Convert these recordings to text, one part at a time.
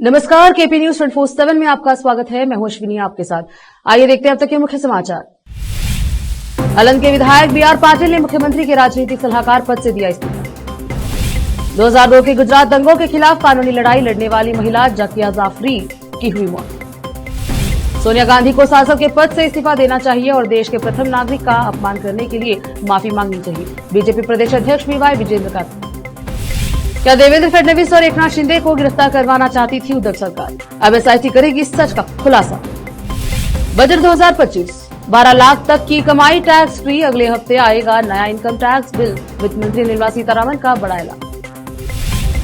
नमस्कार, KP news 24/7 में आपका स्वागत है। मैं हूं अश्विनी आपके साथ। आइए देखते हैं अब तक के मुख्य समाचार। अलंग के विधायक बीआर पाटिल ने मुख्यमंत्री के राजनीतिक सलाहकार पद से दिया इस्तीफा। 2002 के गुजरात दंगों के खिलाफ कानूनी लड़ाई लड़ने वाली महिला जाकिया जाफरी की हुई मौत। सोनिया गांधी को सांसद के पद से इस्तीफा देना चाहिए और देश के प्रथम नागरिक का अपमान करने के लिए माफी मांगनी चाहिए। बीजेपी प्रदेश अध्यक्ष बीवाई विजेंद्र का। क्या देवेंद्र फडणवीस और एकनाथ शिंदे को गिरफ्तार करवाना चाहती थी उद्धव सरकार? अब एसआईटी करेगी सच का खुलासा। बजट 2025 12 लाख तक की कमाई टैक्स फ्री। अगले हफ्ते आएगा नया इनकम टैक्स बिल। वित्त मंत्री निर्मला सीतारमण का बड़ा ऐलान।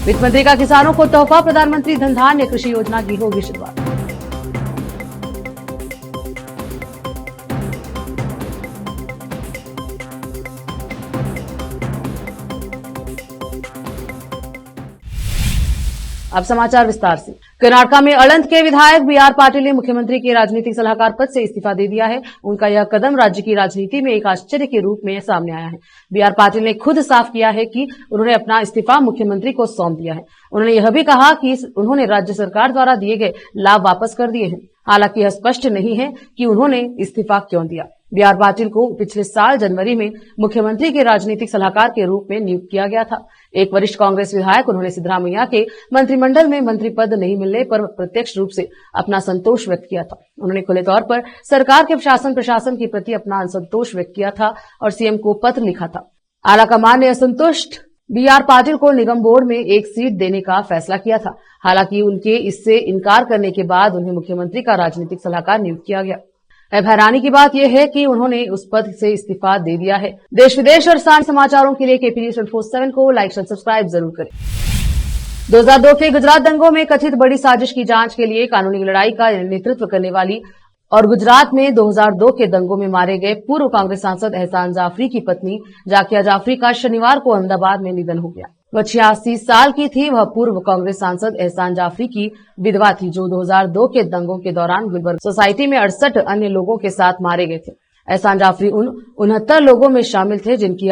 वित्त मंत्री का किसानों को तोहफा। प्रधानमंत्री धन धान्य कृषि योजना की होगी शुरुआत। अब समाचार विस्तार से। कर्नाटक में अलंग के विधायक बीआर पाटिल ने मुख्यमंत्री के राजनीतिक सलाहकार पद से इस्तीफा दे दिया है। उनका यह कदम राज्य की राजनीति में एक आश्चर्य के रूप में सामने आया है। बीआर पाटिल ने खुद साफ किया है कि उन्होंने अपना इस्तीफा मुख्यमंत्री को सौंप दिया है। उन्होंने यह भी कहा कि उन्होंने राज्य सरकार द्वारा दिए गए लाभ वापस कर दिए हैं। हालांकि यह स्पष्ट नहीं है कि उन्होंने इस्तीफा क्यों दिया। बीआर पाटिल को पिछले साल जनवरी में मुख्यमंत्री के राजनीतिक सलाहकार के रूप में नियुक्त किया गया था। एक वरिष्ठ कांग्रेस विधायक उन्होंने सिद्धरामैया के मंत्रिमंडल में मंत्री पद नहीं मिलने पर प्रत्यक्ष रूप से अपना संतोष व्यक्त किया था। उन्होंने खुले तौर पर सरकार के प्रशासन के प्रति अपना असंतोष व्यक्त किया था और सीएम को पत्र लिखा था। आलाकमान ने असंतुष्ट बीआर पाटिल को निगम बोर्ड में एक सीट देने का फैसला किया था। हालांकि उनके इससे इनकार करने के बाद उन्हें मुख्यमंत्री का राजनीतिक सलाहकार नियुक्त किया गया। अब हैरानी की बात यह है कि उन्होंने उस पद से इस्तीफा दे दिया है। देश विदेश और स्थानीय समाचारों के लिए केपी न्यूज 24/7 को लाइक और सब्सक्राइब जरूर करें। 2002 के गुजरात दंगों में कथित बड़ी साजिश की जांच के लिए कानूनी लड़ाई का नेतृत्व करने वाली और गुजरात में 2002 के दंगों में मारे गए पूर्व कांग्रेस सांसद एहसान जाफरी की पत्नी जाकिया जाफरी का शनिवार को अहमदाबाद में निधन हो गया। वह 86 साल की थी। वह पूर्व कांग्रेस सांसद एहसान जाफरी की विधवा थी जो 2002 के दंगों के दौरान गुलबर्ग सोसाइटी में 68 अन्य लोगों के साथ मारे गए थे। एहसान जाफरी उन 69 लोगों में शामिल थे जिनकी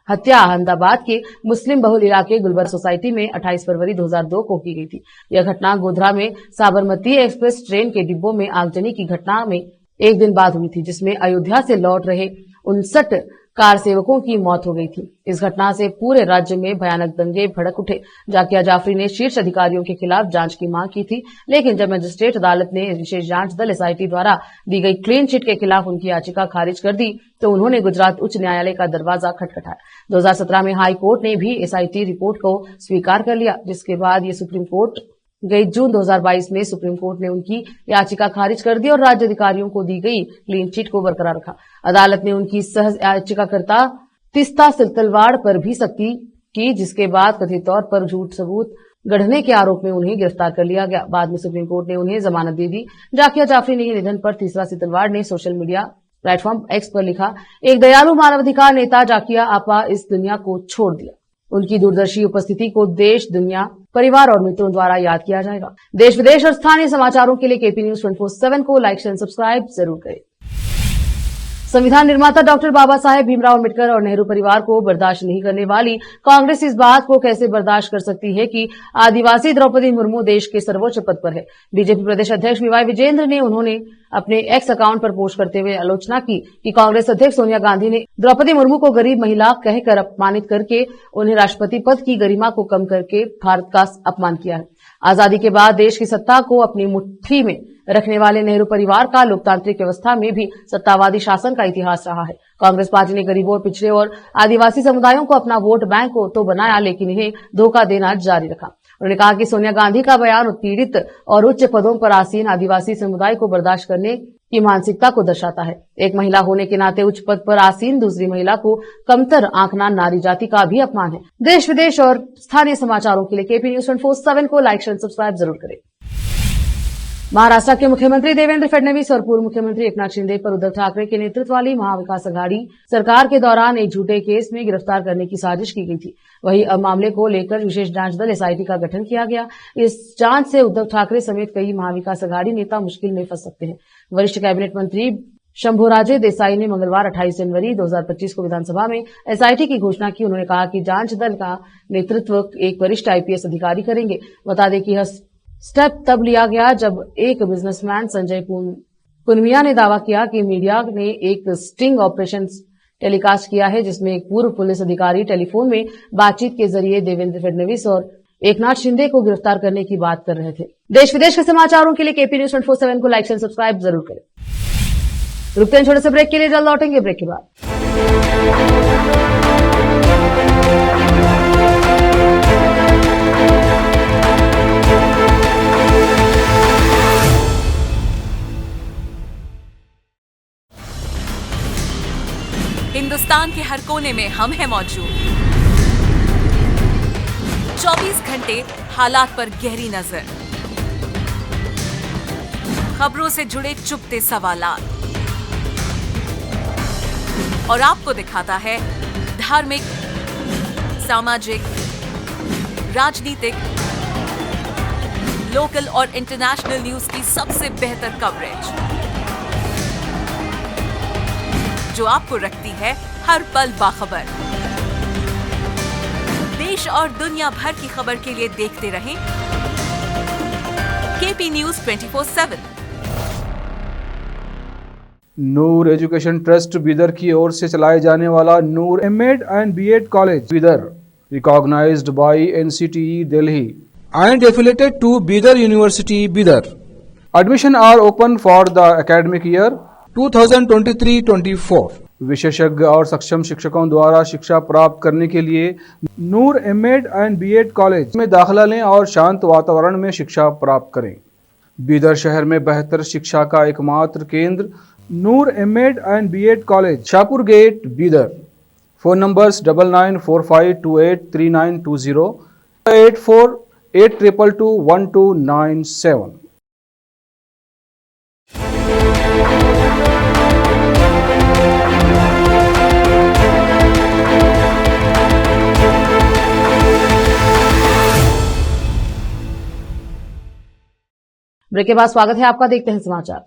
हत्या अहमदाबाद के मुस्लिम बहुल इलाके गुलबर्ग सोसाइटी में 28 फरवरी 2002 को की गई थी। यह घटना गोधरा में साबरमती एक्सप्रेस ट्रेन के डिब्बों में आगजनी की घटना में एक दिन बाद हुई थी, जिसमें अयोध्या से लौट रहे 59 कार सेवकों की मौत हो गई थी। इस घटना से पूरे राज्य में भयानक दंगे भड़क उठे। जाकिया जाफरी ने शीर्ष अधिकारियों के खिलाफ जांच की मांग की थी, लेकिन जब मजिस्ट्रेट अदालत ने विशेष जांच दल एसआईटी द्वारा दी गई क्लीन चिट के खिलाफ उनकी याचिका खारिज कर दी तो उन्होंने गुजरात उच्च न्यायालय का दरवाजा खटखटाया। 2017 में हाई कोर्ट ने भी एसआईटी रिपोर्ट को स्वीकार कर लिया, जिसके बाद ये सुप्रीम कोर्ट गई जून 2022 में सुप्रीम कोर्ट ने उनकी याचिका खारिज कर दी और राज्य अधिकारियों को दी गई क्लीन चिट को बरकरार रखा। अदालत ने उनकी सह याचिकाकर्ता तिस्ता सिलतलवाड़ पर भी सख्ती की, जिसके बाद कथित तौर पर झूठ सबूत गढ़ने के आरोप में उन्हें गिरफ्तार कर लिया गया। बाद में सुप्रीम कोर्ट ने उन्हें जमानत दे दी। जाकिया जाफरी के निधन पर तीसरा सिलतलवाड़ ने सोशल मीडिया प्लेटफॉर्म एक्स पर लिखा, एक दयालु मानवाधिकार नेता जाकिया आपा इस दुनिया को छोड़ दिया। उनकी दूरदर्शी उपस्थिति को देश, दुनिया, परिवार और मित्रों द्वारा याद किया जाएगा। देश विदेश और स्थानीय समाचारों के लिए केपी न्यूज 24/7 को लाइक और सब्सक्राइब जरूर करें। संविधान निर्माता डॉक्टर बाबा साहेब भीमराव अम्बेडकर और नेहरू परिवार को बर्दाश्त नहीं करने वाली कांग्रेस इस बात को कैसे बर्दाश्त कर सकती है कि आदिवासी द्रौपदी मुर्मू देश के सर्वोच्च पद पर है। बीजेपी प्रदेश अध्यक्ष बीवाई विजेंद्र ने उन्होंने अपने एक्स अकाउंट पर पोस्ट करते हुए आलोचना की कि कांग्रेस अध्यक्ष सोनिया गांधी ने द्रौपदी मुर्मू को गरीब महिला कहकर अपमानित करके उन्हें राष्ट्रपति पद की गरिमा को कम करके भारत का अपमान किया है। आजादी के बाद देश की सत्ता को अपनी मुट्ठी में रखने वाले नेहरू परिवार का लोकतांत्रिक व्यवस्था में भी सत्तावादी शासन का इतिहास रहा है। कांग्रेस पार्टी ने गरीबों, पिछड़े और आदिवासी समुदायों को अपना वोट बैंक को तो बनाया, लेकिन इन्हें धोखा देना जारी रखा। उन्होंने कहा कि सोनिया गांधी का बयान उत्पीड़ित और उच्च पदों पर आसीन आदिवासी समुदाय को बर्दाश्त करने की मानसिकता को दर्शाता है। एक महिला होने के नाते उच्च पद पर आसीन दूसरी महिला को कमतर आंकना नारी जाति का भी अपमान है। देश विदेश और स्थानीय समाचारों के लिए केपी न्यूज 24/7 को लाइक और सब्सक्राइब जरूर करें। महाराष्ट्र के मुख्यमंत्री देवेंद्र फडणवीस और पूर्व मुख्यमंत्री एकनाथ शिंदे पर उद्धव ठाकरे के नेतृत्व वाली महाविकास अघाड़ी सरकार के दौरान एक झूठे केस में गिरफ्तार करने की साजिश की गई थी। वहीं अब मामले को लेकर विशेष जांच दल एसआईटी का गठन किया गया। इस जांच से उद्धव ठाकरे समेत कई महाविकास अघाड़ी नेता मुश्किल में फंस सकते हैं। वरिष्ठ कैबिनेट मंत्री शंभुराजे देसाई ने मंगलवार 28 जनवरी 2025 को विधानसभा में एसआईटी की घोषणा की। उन्होंने कहा कि जांच दल का नेतृत्व एक वरिष्ठ आईपीएस अधिकारी करेंगे। बता दें कि यह स्टेप तब लिया गया जब एक बिजनेसमैन संजय पुनमिया ने दावा किया कि मीडिया ने एक स्टिंग ऑपरेशन टेलीकास्ट किया है, जिसमें एक पूर्व पुलिस अधिकारी टेलीफोन में बातचीत के जरिए देवेंद्र फडणवीस और एकनाथ शिंदे को गिरफ्तार करने की बात कर रहे थे। देश विदेश के समाचारों के लिए केपी न्यूज 24/7 को लाइक एंड सब्सक्राइब जरूर करें। रुकते हैं छोटे से ब्रेक के लिए, जल्द लौटेंगे ब्रेक के बाद। हिंदुस्तान के हर कोने में हम हैं मौजूद। 24 घंटे हालात पर गहरी नजर, खबरों से जुड़े चुपते सवालात, और आपको दिखाता है धार्मिक, सामाजिक, राजनीतिक, लोकल और इंटरनेशनल न्यूज की सबसे बेहतर कवरेज, जो आपको रखती है हर पल बाखबर। देश और दुनिया भर की खबर के लिए देखते रहें KP news 24/7। Noor education trust Bidar की ओर से चलाए जाने वाला Noor MEd and BEd college Bidar, recognised by NCTE Delhi and affiliated to Bidar University, Bidar. Admission are open for the academic year 2023-24. विशेषज्ञ और सक्षम शिक्षकों द्वारा शिक्षा प्राप्त करने के लिए नूर एमएड एंड बीएड कॉलेज में दाखिला लें और शांत वातावरण में शिक्षा प्राप्त करें। बीदर शहर में बेहतर शिक्षा का एकमात्र केंद्र Noor MEd and BEd college, Shahpur gate, Bidar. Phone numbers 9945283920, 8482221297। Break के बाद स्वागत है आपका, देखते हैं समाचार।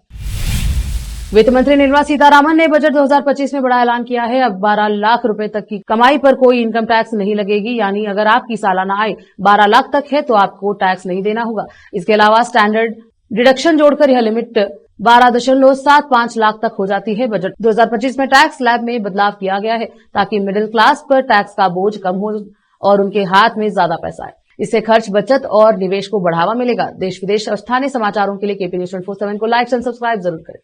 वित्त मंत्री निर्मला सीतारामन ने बजट 2025 में बड़ा ऐलान किया है। अब 12 लाख रुपए तक की कमाई पर कोई इनकम टैक्स नहीं लगेगी, यानी अगर आपकी सालाना आय 12 लाख तक है तो आपको टैक्स नहीं देना होगा। इसके अलावा स्टैंडर्ड डिडक्शन जोड़कर यह लिमिट 12.75 लाख तक हो जाती है। बजट 2025 में टैक्स स्लैब में बदलाव किया गया है ताकि मिडिल क्लास पर टैक्स का बोझ कम हो और उनके हाथ में ज्यादा पैसा आए। इससे खर्च, बचत और निवेश को बढ़ावा मिलेगा। देश विदेश और स्थानीय समाचारों के लिए केपी न्यूज 24/7 को लाइक एंड सब्सक्राइब जरूर करें।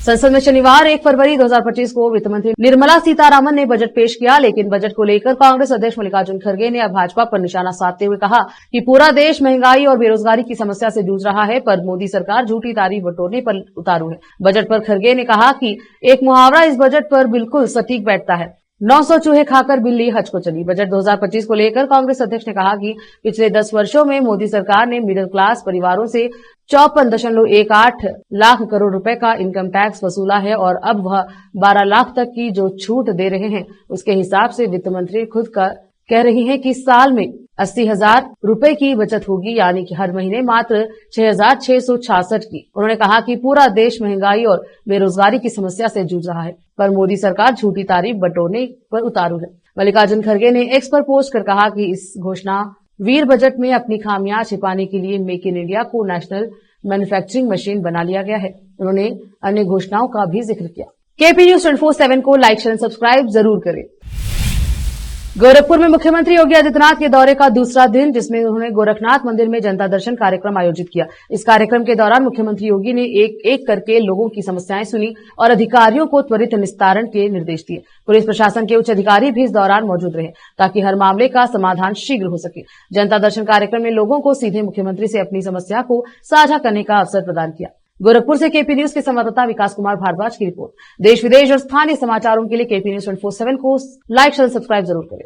संसद में शनिवार 1 फरवरी 2025 को वित्त मंत्री निर्मला सीतारामन ने बजट पेश किया, लेकिन बजट को लेकर कांग्रेस अध्यक्ष मल्लिकार्जुन खड़गे ने अब भाजपा पर निशाना साधते हुए कहा कि पूरा देश महंगाई और बेरोजगारी की समस्या से जूझ रहा है, पर मोदी सरकार झूठी तारीफ बटोरने पर उतारू है। बजट पर खड़गे ने कहा कि एक मुहावरा इस बजट पर बिल्कुल सटीक बैठता है, 900 चूहे खाकर बिल्ली हज को चली। बजट 2025 को लेकर कांग्रेस अध्यक्ष ने कहा कि पिछले 10 वर्षों में मोदी सरकार ने मिडिल क्लास परिवारों से 54.18 लाख करोड़ रुपए का इनकम टैक्स वसूला है और अब वह 12 लाख तक की जो छूट दे रहे हैं, उसके हिसाब से वित्त मंत्री खुद कह रही हैं कि साल में 80,000 रुपए की बचत होगी, यानी कि हर महीने मात्र 6,666 की। उन्होंने कहा कि पूरा देश महंगाई और बेरोजगारी की समस्या से जूझ रहा है, पर मोदी सरकार झूठी तारीफ बटोरने पर उतारू है। मल्लिकार्जुन खड़गे ने एक्स पर पोस्ट कर कहा कि इस घोषणा वीर बजट में अपनी खामियां छिपाने के लिए मेक इन इंडिया को नेशनल मैन्युफैक्चरिंग मशीन बना लिया गया है। उन्होंने अन्य घोषणाओं का भी जिक्र किया। केपी न्यूज 24/7 को लाइक, शेयर, सब्सक्राइब जरूर करें। गोरखपुर में मुख्यमंत्री योगी आदित्यनाथ के दौरे का दूसरा दिन, जिसमें उन्होंने गोरखनाथ मंदिर में जनता दर्शन कार्यक्रम आयोजित किया। इस कार्यक्रम के दौरान मुख्यमंत्री योगी ने एक एक करके लोगों की समस्याएं सुनी और अधिकारियों को त्वरित निस्तारण के निर्देश दिए। पुलिस प्रशासन के उच्च अधिकारी भी इस दौरान मौजूद रहे ताकि हर मामले का समाधान शीघ्र हो सके। जनता दर्शन कार्यक्रम में लोगों को सीधे मुख्यमंत्री से अपनी समस्या को साझा करने का अवसर प्रदान किया। गोरखपुर से केपी न्यूज के संवाददाता विकास कुमार भारद्वाज की रिपोर्ट। देश विदेश और स्थानीय समाचारों के लिए केपी न्यूज 24/7 को लाइक, शेयर, सब्सक्राइब जरूर करें।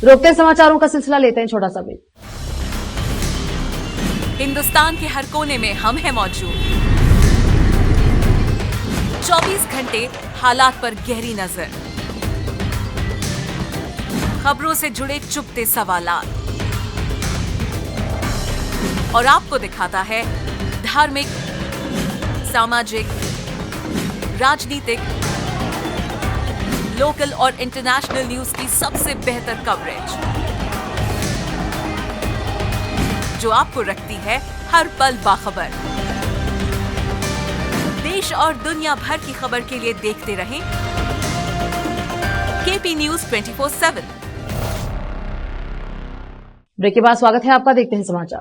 रोकते समाचारों का सिलसिला, लेते हैं छोटा सा ब्रेक। हिंदुस्तान के हर कोने में हम हैं मौजूद। 24 घंटे हालात पर गहरी नजर, खबरों से जुड़े चुपते सवालात, और आपको दिखाता है धार्मिक, सामाजिक, राजनीतिक, लोकल और इंटरनेशनल न्यूज की सबसे बेहतर कवरेज, जो आपको रखती है हर पल बाखबर। देश और दुनिया भर की खबर के लिए देखते रहें केपी न्यूज 24/7। ब्रेक के बाद स्वागत है आपका, देखते हैं समाचार।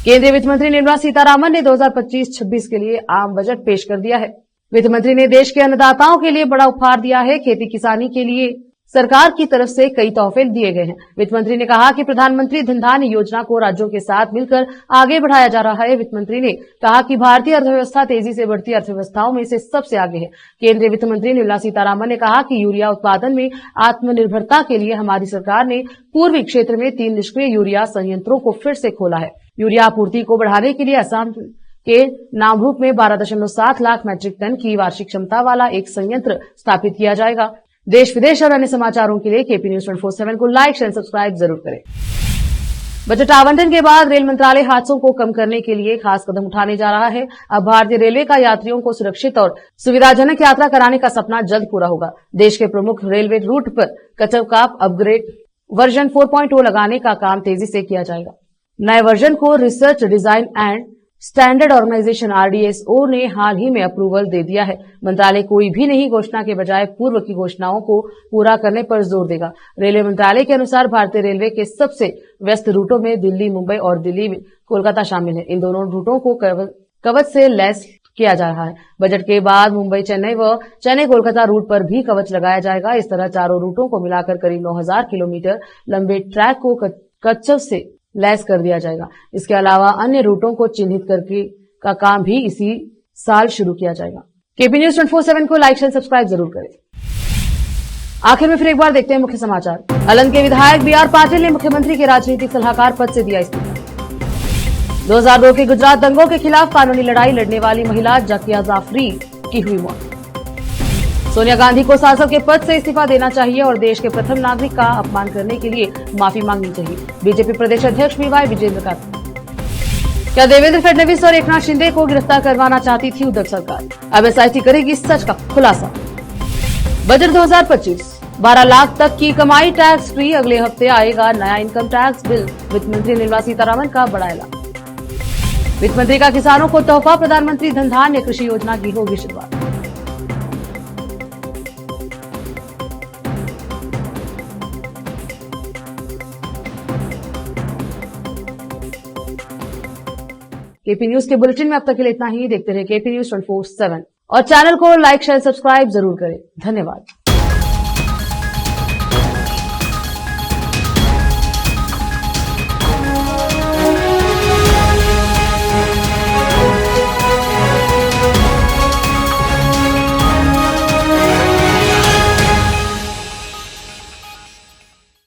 केंद्रीय वित्त मंत्री निर्मला सीतारामन ने 2025-26 के लिए आम बजट पेश कर दिया है। वित्त मंत्री ने देश के अन्नदाताओं के लिए बड़ा उपहार दिया है। खेती किसानी के लिए सरकार की तरफ से कई तोहफे दिए गए हैं। वित्त मंत्री ने कहा कि प्रधानमंत्री धन धान्य योजना को राज्यों के साथ मिलकर आगे बढ़ाया जा रहा है। वित्त मंत्री ने कहा कि भारतीय अर्थव्यवस्था तेजी से बढ़ती अर्थव्यवस्थाओं में से सबसे आगे है। केंद्रीय वित्त मंत्री निर्मला सीतारामन ने कहा कि यूरिया उत्पादन में आत्मनिर्भरता के लिए हमारी सरकार ने पूर्वी क्षेत्र में 3 निष्क्रिय यूरिया संयंत्रों को फिर से खोला है। यूरिया आपूर्ति को बढ़ाने के लिए असम के नामरूप में 12.7 लाख मैट्रिक टन की वार्षिक क्षमता वाला एक संयंत्र स्थापित किया जाएगा। देश विदेश और अन्य समाचारों के लिए केपी न्यूज 24/7 को लाइक शेयर सब्सक्राइब जरूर करें। बजट आवंटन के बाद रेल मंत्रालय हादसों को कम करने के लिए खास कदम उठाने जा रहा है। अब भारतीय रेलवे का यात्रियों को सुरक्षित और सुविधाजनक यात्रा कराने का सपना जल्द पूरा होगा। देश के प्रमुख रेलवे रूट पर कचौकाप अपग्रेड वर्जन 4.0 लगाने का काम तेजी से किया जाएगा। नए वर्जन को research design and standard organisation RDSO ने हाल ही में अप्रूवल दे दिया है। मंत्रालय कोई भी नई घोषणा के बजाय पूर्व की घोषणाओं को पूरा करने पर जोर देगा। रेलवे मंत्रालय के अनुसार भारतीय रेलवे के सबसे व्यस्त रूटों में दिल्ली, मुंबई और दिल्ली कोलकाता शामिल है। इन दोनों रूटों को कवच से लैस किया जा रहा है। बजट के बाद मुंबई चेन्नई व चेन्नई कोलकाता रूट पर भी कवच लगाया जाएगा। इस तरह चारों रूटों को मिलाकर करीब 9000 किलोमीटर लंबे ट्रैक को कवच से लैस कर दिया जाएगा। इसके अलावा अन्य रूटों को चिन्हित करके का काम भी इसी साल शुरू किया जाएगा। केपी न्यूज 24/7 को लाइक शेयर सब्सक्राइब जरूर करें। आखिर में फिर एक बार देखते हैं मुख्य समाचार। अलंग के विधायक BR पाटिल ने मुख्यमंत्री के राजनीतिक सलाहकार पद से दिया इस्तीफा। 2002 के गुजरात दंगों के खिलाफ कानूनी लड़ाई लड़ने वाली महिला जाकिया जाफरी की हुई मौत। सोनिया गांधी को सांसद के पद से इस्तीफा देना चाहिए और देश के प्रथम नागरिक का अपमान करने के लिए माफी मांगनी चाहिए। बीजेपी प्रदेश अध्यक्ष BY विजेंद्र का। क्या देवेंद्र फडणवीस और एकनाथ शिंदे को गिरफ्तार करवाना चाहती थी उद्धव सरकार? अब SIT करेगी सच का खुलासा। बजट 2025 12 लाख तक की कमाई टैक्स फ्री। अगले हफ्ते आएगा नया इनकम टैक्स बिल। वित्त मंत्री निर्मला सीतारामन का बड़ा ऐलान। वित्त मंत्री का किसानों को तोहफा। प्रधानमंत्री धन धान्य कृषि योजना की होगी शुरुआत। केपी न्यूज के बुलेटिन में अब तक के लिए इतना ही। देखते रहे केपी न्यूज 24/7 और चैनल को लाइक शेयर सब्सक्राइब जरूर करें। धन्यवाद।